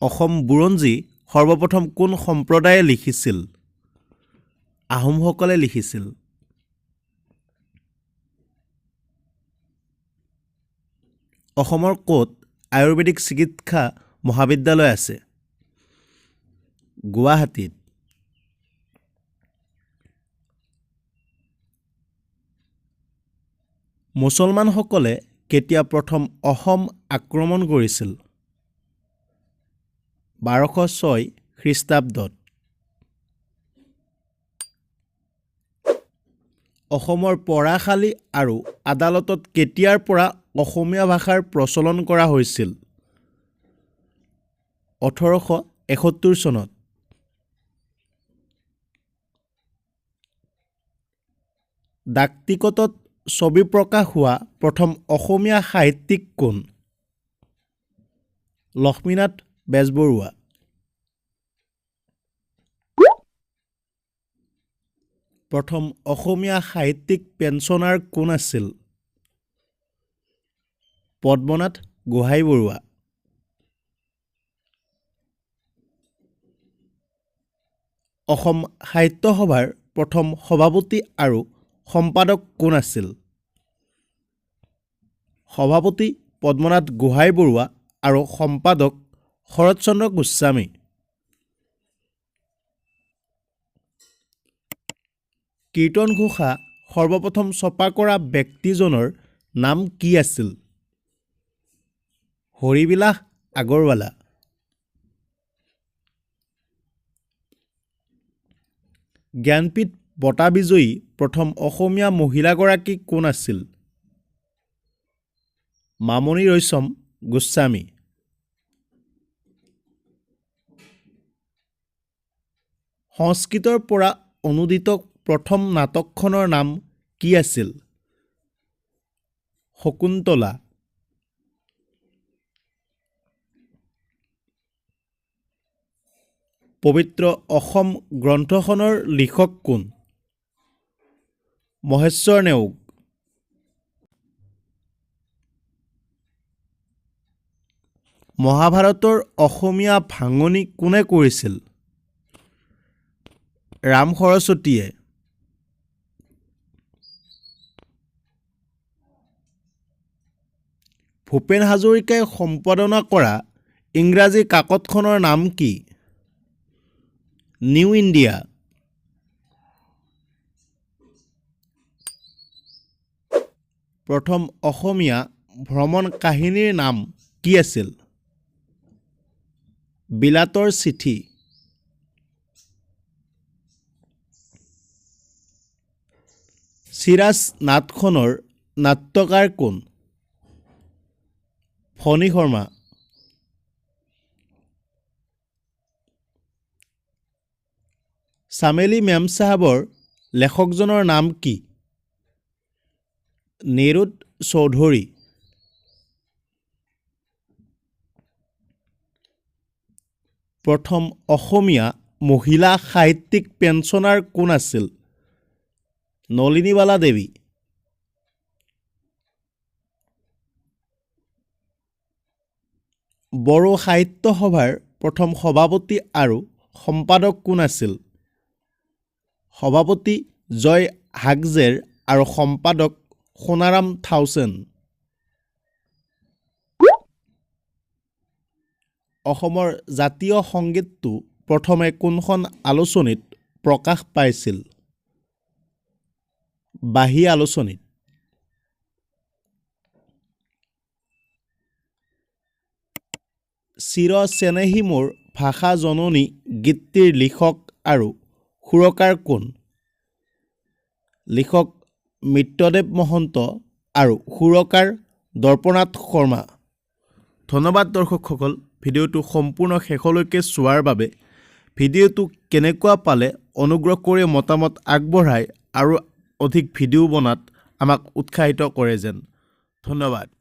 অসম বুৰঞ্জী সৰ্বপ্ৰথম কোন সম্প্ৰদায়ে লিখিছিল? আহোমসকলে লিখিছিল। অসমৰ ক'ত আয়ুৰ্বেদিক চিকিৎসা মহাবিদ্যালয় আছে? গুৱাহাটীত। মুছলমানসকলে কেতিয়া প্ৰথম অসম আক্ৰমণ কৰিছিল? 1206 খ্ৰীষ্টাব্দত। অসমৰ পঢ়াশালী আৰু আদালতত কেতিয়াৰ পৰা অসমীয়া ভাষাৰ প্ৰচলন কৰা হৈছিল? 1871 চনত। ডাকটিকটত ছবি প্ৰকাশ হোৱা প্ৰথম অসমীয়া সাহিত্যিক কোন? লক্ষ্মীনাথ বেজবৰুৱা। প্ৰথম অসমীয়া সাহিত্যিক পেঞ্চনাৰ কোন আছিল? পদ্মনাথ গোহাঞিবৰুৱা। অসম সাহিত্য সভাৰ প্ৰথম সভাপতি আৰু সম্পাদক কোন আছিল? সভাপতি পদ্মনাথ গোহাঞিবৰুৱা আৰু সম্পাদক শৰৎচন্দ্ৰ গোস্বামী। কীৰ্তন ঘোষা সৰ্বপ্ৰথম ছপা কৰা ব্যক্তিজনৰ নাম কি আছিল? হৰিবিলাস আগৰৱালা। জ্ঞানপীঠ বঁটা বিজয়ী প্ৰথম অসমীয়া মহিলাগৰাকী কোন আছিল? মামণি ৰয়ছম গোস্বামী। সংস্কৃতৰ পৰা অনুদিত প্ৰথম নাটকখনৰ নাম কি আছিল? শকুন্তলা। পবিত্ৰ অসম গ্ৰন্থখনৰ লিখক কোন? মহেশ্বৰ নেওগ। মহাভাৰতৰ অসমীয়া ভাঙনি কোনে কৰিছিল? ৰাম সৰস্বতীয়ে। ভূপেন হাজৰিকাই সম্পাদনা কৰা ইংৰাজী কাকতখনৰ নাম কি? New India. প্ৰথম অসমীয়া ভ্ৰমণ কাহিনীৰ নাম কি আছিল? বিলাতৰ চিঠি। চিৰাজ নাটখনৰ নাট্যকাৰ কোন? ফণী শৰ্মা। চামেলি মেমচাহাবৰ লেখকজনৰ নাম কি? নিৰুদ চৌধুৰী। প্ৰথম অসমীয়া মহিলা সাহিত্যিক পেঞ্চনাৰ কোন আছিল? নলিনীবালা দেৱী। বড়ো সাহিত্য সভাৰ প্ৰথম সভাপতি আৰু সম্পাদক কোন আছিল? সভাপতি জয় হাগজেৰ আৰু সম্পাদক সোণাৰাম থাউচেন। অসমৰ জাতীয় সংগীতটো প্ৰথমে কোনখন আলোচনীত প্ৰকাশ পাইছিল? বাঁহী আলোচনীত। চিৰ চেনেহী মোৰ ভাষা জননী গীতটিৰ লিখক আৰু সুৰকাৰ কোন? লিখক মিত্ৰদেৱ মহন্ত আৰু সুৰকাৰ দৰ্পনাথ শৰ্মা। ধন্যবাদ দৰ্শকসকল, ভিডিঅ'টো সম্পূৰ্ণ শেষলৈকে চোৱাৰ বাবে। ভিডিঅ'টো কেনেকুৱা পালে অনুগ্ৰহ কৰি মতামত আগবঢ়াই আৰু অধিক ভিডিঅ' বনাত আমাক উৎসাহিত কৰে যেন। ধন্যবাদ।